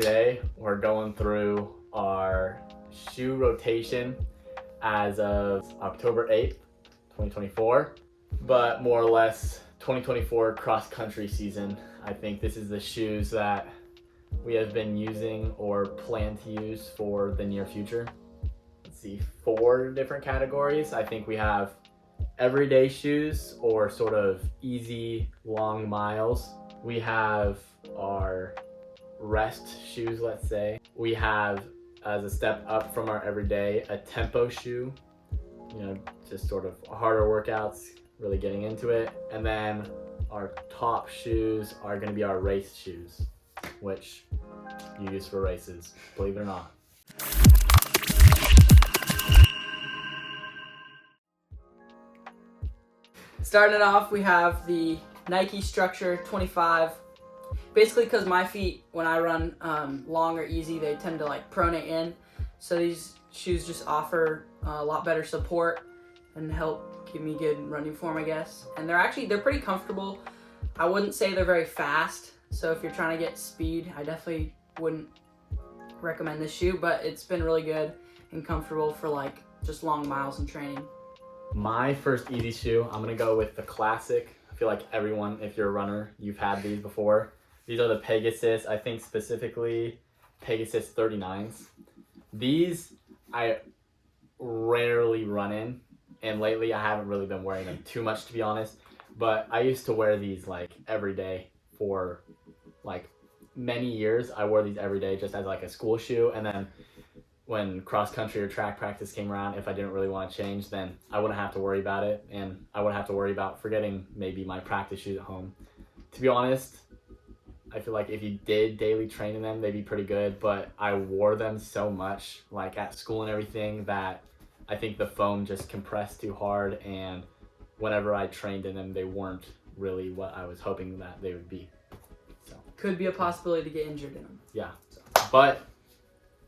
Today we're going through our shoe rotation as of October 8th, 2024, but more or less 2024 cross-country season. I think this is the shoes that we have been using or plan to use for the near future. Let's see, 4 different categories. I think we have everyday shoes or sort of easy long miles. We have our rest shoes, let's say. We have, as a step up from our everyday, a tempo shoe, just sort of harder workouts, really getting into it. And then our top shoes are going to be our race shoes, which you use for races, believe it or not. Starting it off, we have the Nike Structure 25. Basically, because my feet, when I run long or easy, they tend to pronate in. So these shoes just offer a lot better support and help give me good running form, I guess. And they're pretty comfortable. I wouldn't say they're very fast. So if you're trying to get speed, I definitely wouldn't recommend this shoe, but it's been really good and comfortable for just long miles and training. My first easy shoe, I'm gonna go with the classic. I feel like everyone, if you're a runner, you've had these before. These are the Pegasus, I think specifically Pegasus 39s. These I rarely run in, and lately I haven't really been wearing them too much, to be honest. But I used to wear these every day for many years. I wore these every day just as a school shoe, and then when cross country or track practice came around, if I didn't really want to change, then I wouldn't have to worry about it, and I wouldn't have to worry about forgetting maybe my practice shoes at home. To be honest, I feel like if you did daily train in them, they'd be pretty good, but I wore them so much, at school and everything, that I think the foam just compressed too hard, and whenever I trained in them, they weren't really what I was hoping that they would be. So could be a possibility to get injured in them. Yeah, but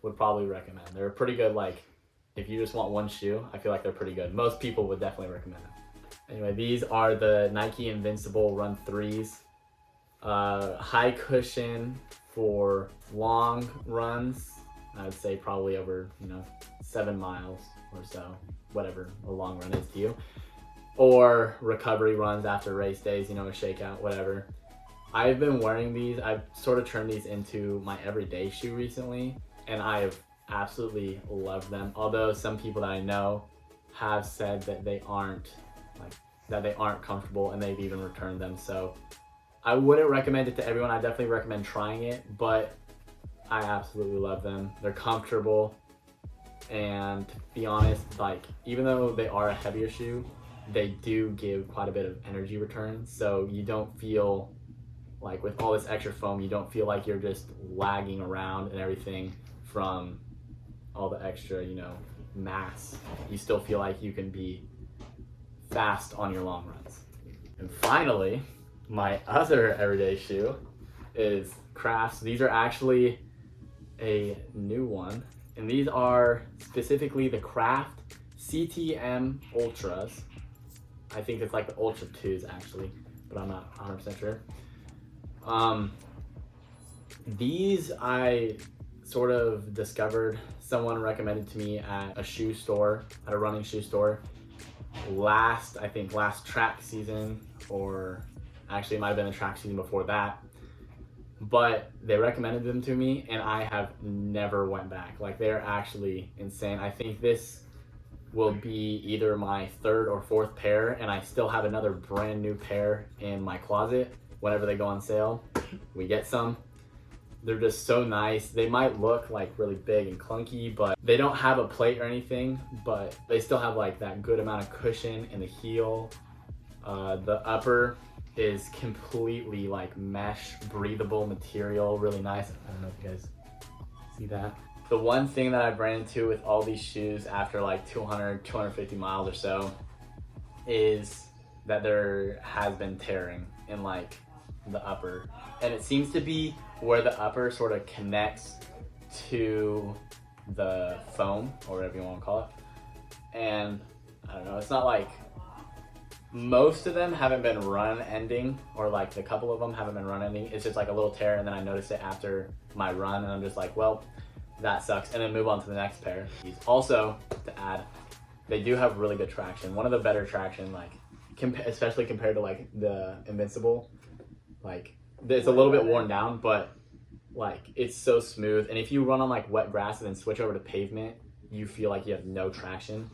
would probably recommend. They're pretty good, if you just want one shoe, I feel like they're pretty good. Most people would definitely recommend them. Anyway, these are the Nike Invincible Run 3s. High cushion for long runs. I would say probably over, 7 miles or so, whatever a long run is to you. Or recovery runs after race days, a shakeout, whatever. I've been wearing these. I've sort of turned these into my everyday shoe recently, and I have absolutely loved them. Although some people that I know have said that they aren't comfortable, and they've even returned them. So I wouldn't recommend it to everyone. I definitely recommend trying it, but I absolutely love them. They're comfortable, and to be honest, even though they are a heavier shoe, they do give quite a bit of energy return. So you don't feel with all this extra foam, you don't feel like you're just lagging around and everything from all the extra, mass. You still feel like you can be fast on your long runs. And finally, my other everyday shoe is Crafts. These are actually a new one, and these are specifically the Craft CTM Ultras. I think it's the Ultra 2s actually, but I'm not 100% sure. These I sort of discovered, someone recommended to me at a shoe store, at a running shoe store, last track season, or actually it might have been the track season before that, but they recommended them to me, and I have never went back. They're actually insane. I think this will be either my 3rd or 4th pair, and I still have another brand new pair in my closet. Whenever they go on sale, we get some. They're just so nice. They might look really big and clunky, but they don't have a plate or anything, but they still have that good amount of cushion in the heel. The upper is completely mesh, breathable material, really nice. I don't know if you guys see that. The one thing that I've ran into with all these shoes after 200, 250 miles or so is that there has been tearing in the upper, and it seems to be where the upper sort of connects to the foam, or whatever you want to call it. And I don't know, it's not Most of them haven't been run ending, or like a couple of them haven't been run ending. It's just like a little tear, and then I notice it after my run, and I'm just like, well, that sucks, and then move on to the next pair. Also, to add, they do have really good traction. One of the better traction, like especially compared to like the Invincible, like it's a little bit worn down, but like it's so smooth. And if you run on like wet grass and then switch over to pavement, you feel like you have no traction.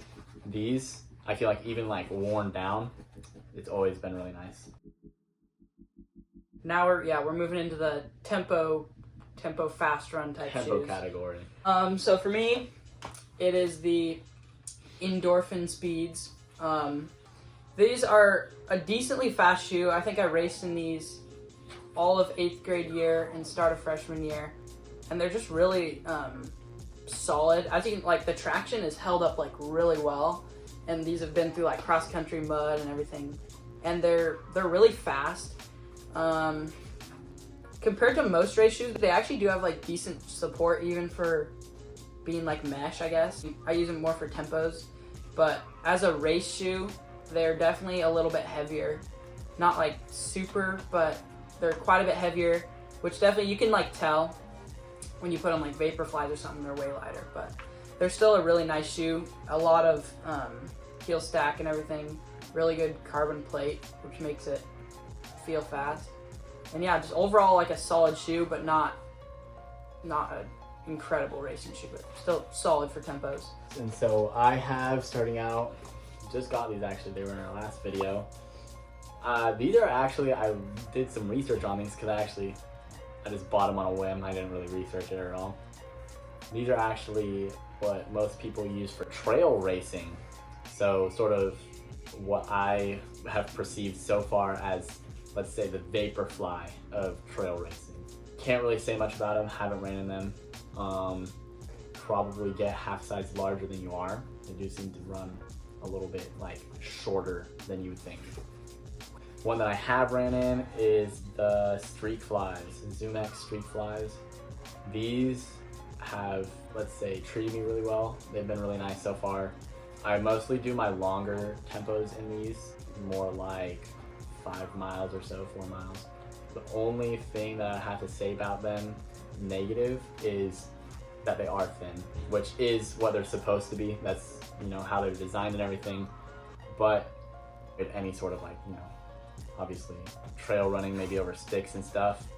These, I feel like even like worn down, it's always been really nice. Now we're moving into the tempo fast run type Tempo shoes. category. So for me, it is the Endorphin Speeds. These are a decently fast shoe. I think I raced in these all of 8th grade year and start of freshman year, and they're just really solid. I think like the traction is held up like really well, and these have been through like cross country mud and everything, and they're really fast. Compared to most race shoes, they actually do have like decent support even for being like mesh, I guess. I use them more for tempos, but as a race shoe, they're definitely a little bit heavier. Not like super, but they're quite a bit heavier, which definitely you can like tell when you put on like Vaporflies or something, they're way lighter, but they're still a really nice shoe. A lot of heel stack and everything, really good carbon plate, which makes it feel fast. And yeah, just overall like a solid shoe, but not an incredible racing shoe, but still solid for tempos. And so I have, starting out, just got these actually, they were in our last video. These are actually, I did some research on these because I just bought them on a whim. I didn't really research it at all. These are actually what most people use for trail racing. So sort of what I have perceived so far as, let's say, the Vaporfly of trail racing. Can't really say much about them, haven't ran in them. Probably get half size larger than you are. They do seem to run a little bit like shorter than you would think. One that I have ran in is the Streak Flies, ZoomX Streak Flies. These have, let's say, treated me really well. They've been really nice so far. I mostly do my longer tempos in these, more like 5 miles or so, 4 miles. The only thing that I have to say about them negative is that they are thin, which is what they're supposed to be. That's, you know, how they're designed and everything. But with any sort of like, you know, obviously trail running, maybe over sticks and stuff,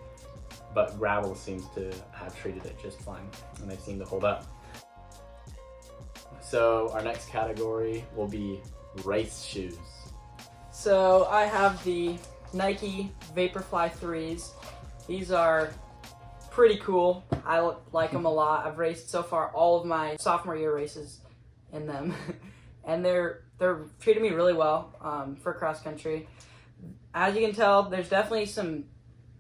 but gravel seems to have treated it just fine, and they seem to hold up. So our next category will be race shoes. So I have the Nike Vaporfly 3s. These are pretty cool. I like them a lot. I've raced so far all of my sophomore year races in them, and they're treating me really well for cross country. As you can tell, there's definitely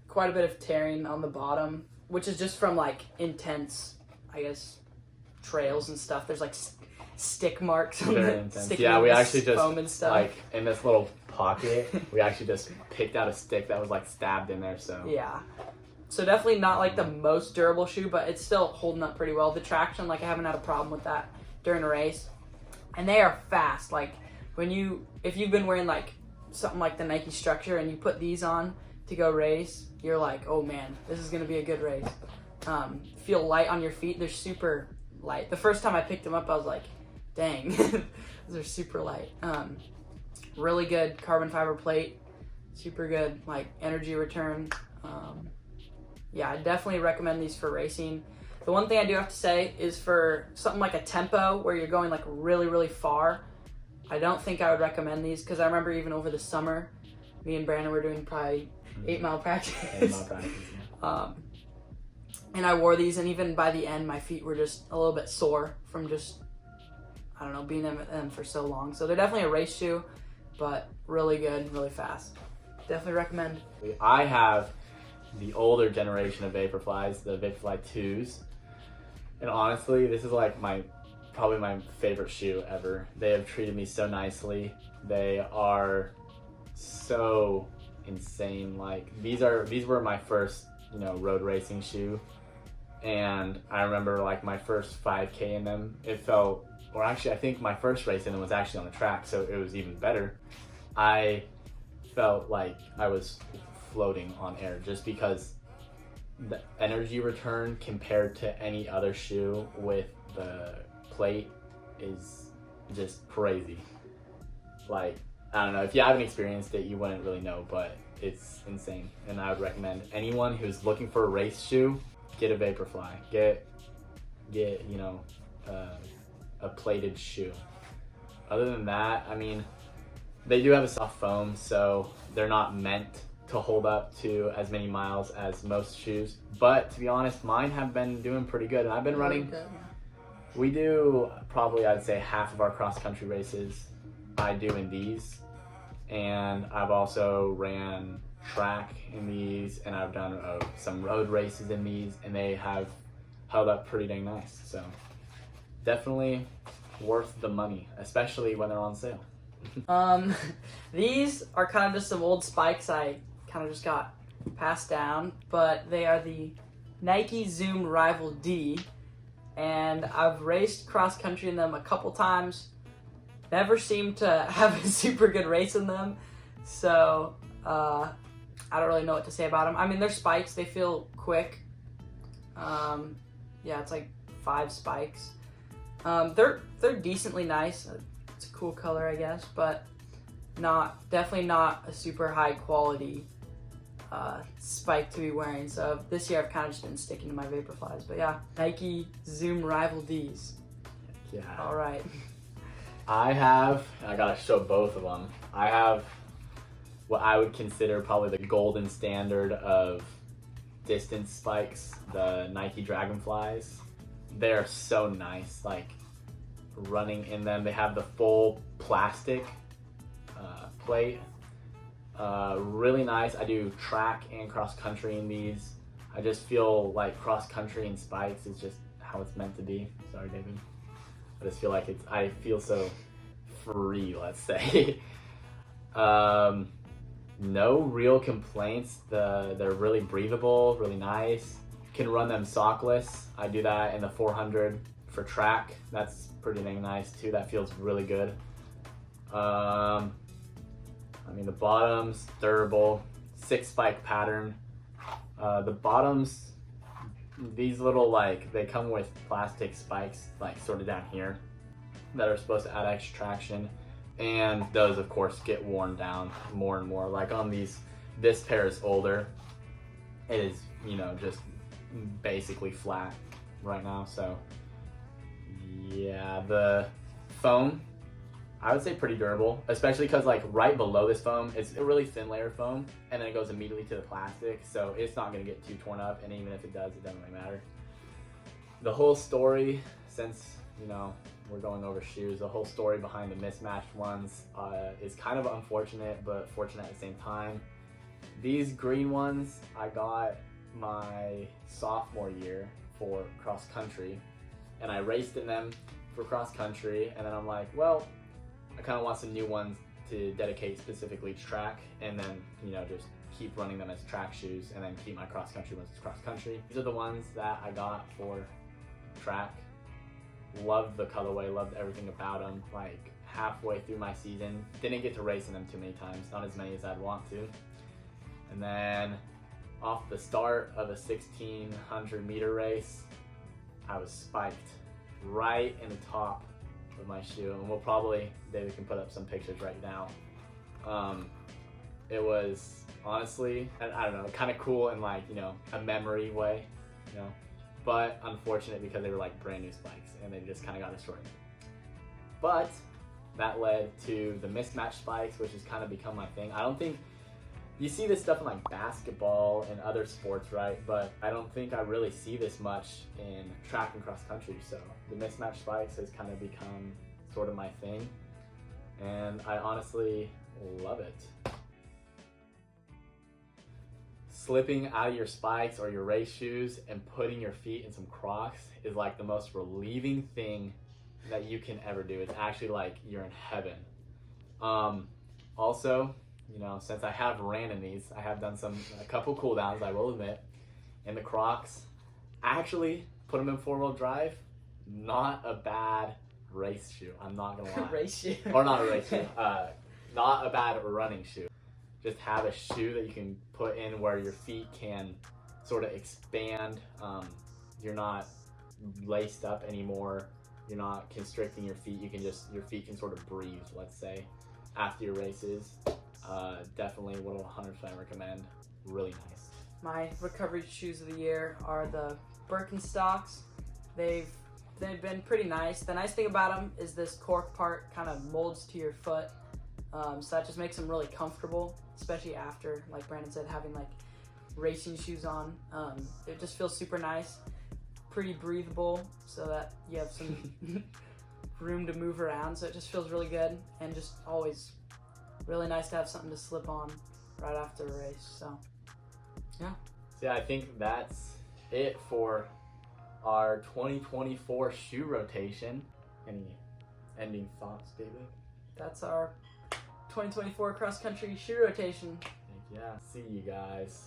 quite a bit of tearing on the bottom, which is just from like intense, I guess, trails and stuff. There's like stick marks on Very the intense. Yeah, we actually just, foam and stuff. like in this little pocket, we actually just picked out a stick that was like stabbed in there, so. Yeah. So definitely not like the most durable shoe, but it's still holding up pretty well. The traction, like I haven't had a problem with that during a race. And they are fast. Like if you've been wearing like something like the Nike Structure and you put these on to go race, you're like, oh man, this is gonna be a good race. Feel light on your feet. They're super light. The first time I picked them up, I was like, dang, those are super light. Really good carbon fiber plate, super good like energy return. Yeah, I definitely recommend these for racing. The one thing I do have to say is for something like a tempo where you're going like really, really far, I don't think I would recommend these, because I remember even over the summer, me and Brandon were doing probably 8-mile practice. 8-mile practice, yeah. And I wore these, and even by the end, my feet were just a little bit sore from just, I don't know, being in them for so long. So they're definitely a race shoe, but really good, really fast. Definitely recommend. I have the older generation of Vaporflies, the Vaporfly 2s. And honestly, this is like probably my favorite shoe ever. They have treated me so nicely. They are so insane. Like these were my first, you know, road racing shoe. And I remember like my first 5K in them, it felt, or actually I think my first race in them was actually on the track, so it was even better. I felt like I was floating on air just because the energy return compared to any other shoe with the plate is just crazy. Like, I don't know, if you haven't experienced it, you wouldn't really know, but it's insane. And I would recommend anyone who's looking for a race shoe, get a Vaporfly. Get you know, a plated shoe. Other than that, I mean, they do have a soft foam, so they're not meant to hold up to as many miles as most shoes. But to be honest, mine have been doing pretty good. And I've been running, we do probably, I'd say, half of our cross-country races I do in these. And I've also ran track in these, and I've done some road races in these, and they have held up pretty dang nice. So definitely worth the money, especially when they're on sale. These are kind of just some old spikes I kind of just got passed down, but they are the Nike Zoom Rival D, and I've raced cross country in them a couple times. Never seemed to have a super good race in them, so I don't really know what to say about them. I mean, they're spikes, they feel quick. Yeah, it's like 5 spikes. They're decently nice. It's a cool color, I guess, but definitely not a super high quality spike to be wearing. So this year I've kind of just been sticking to my Vaporflies. But yeah, Nike Zoom Rival Ds. Yeah. All right. I gotta show both of them. I have what I would consider probably the golden standard of distance spikes, the Nike Dragonflies. They're so nice, like running in them. They have the full plastic plate. Really nice. I do track and cross country in these. I just feel like cross country and spikes is just how it's meant to be. Sorry, David. I just feel like I feel so free, let's say. No real complaints. They're really breathable, really nice. Can run them sockless. I do that in the 400 for track. That's pretty dang nice too. That feels really good. I mean, the bottoms, durable, 6 spike pattern. The bottoms, these little, like, they come with plastic spikes, like sort of down here, that are supposed to add extra traction. And those, of course, get worn down more and more. Like on these, this pair is older. It is, you know, just basically flat right now. So yeah, the foam, I would say pretty durable, especially because like right below this foam, it's a really thin layer of foam, and then it goes immediately to the plastic. So it's not gonna get too torn up, and even if it does, it doesn't really matter. The whole story, since, you know, we're going over shoes, the whole story behind the mismatched ones is kind of unfortunate, but fortunate at the same time. These green ones I got my sophomore year for cross country, and I raced in them for cross country, and then I'm like, well, I kind of want some new ones to dedicate specifically to track, and then, you know, just keep running them as track shoes, and then keep my cross country ones as cross country. These are the ones that I got for track. Loved the colorway, loved everything about them. Like halfway through my season, didn't get to race in them too many times, not as many as I'd want to. And then off the start of a 1600 meter race, I was spiked right in the top of my shoe, and we'll probably, David can put up some pictures right now. It was honestly, I don't know, kind of cool in, like, you know, a memory way, you know, but unfortunate because they were like brand new spikes and they just kind of got destroyed. But that led to the mismatched spikes, which has kind of become my thing. I don't think you see this stuff in like basketball and other sports, right? But I don't think I really see this much in track and cross country. So the mismatched spikes has kind of become sort of my thing, and I honestly love it. Slipping out of your spikes or your race shoes and putting your feet in some Crocs is like the most relieving thing that you can ever do. It's actually like you're in heaven. Also, you know, since I have ran in these, I have done a couple cool downs, I will admit. In the Crocs, actually put them in 4-wheel drive. Not a bad race shoe, I'm not gonna lie. Race shoe. Or not a race shoe. not a bad running shoe. Just have a shoe that you can put in where your feet can sort of expand. You're not laced up anymore. You're not constricting your feet. Your feet can sort of breathe, let's say, after your races. Definitely would 100% recommend. Really nice. My recovery shoes of the year are the Birkenstocks. They've been pretty nice. The nice thing about them is this cork part kind of molds to your foot. So that just makes them really comfortable, especially after, like Brandon said, having like racing shoes on. It just feels super nice, pretty breathable, so that you have some room to move around. So it just feels really good, and just always really nice to have something to slip on right after a race. So yeah, I think that's it for our 2024 shoe rotation. Any ending thoughts, David? That's our 2024 cross country shoe rotation. Yeah, see you guys.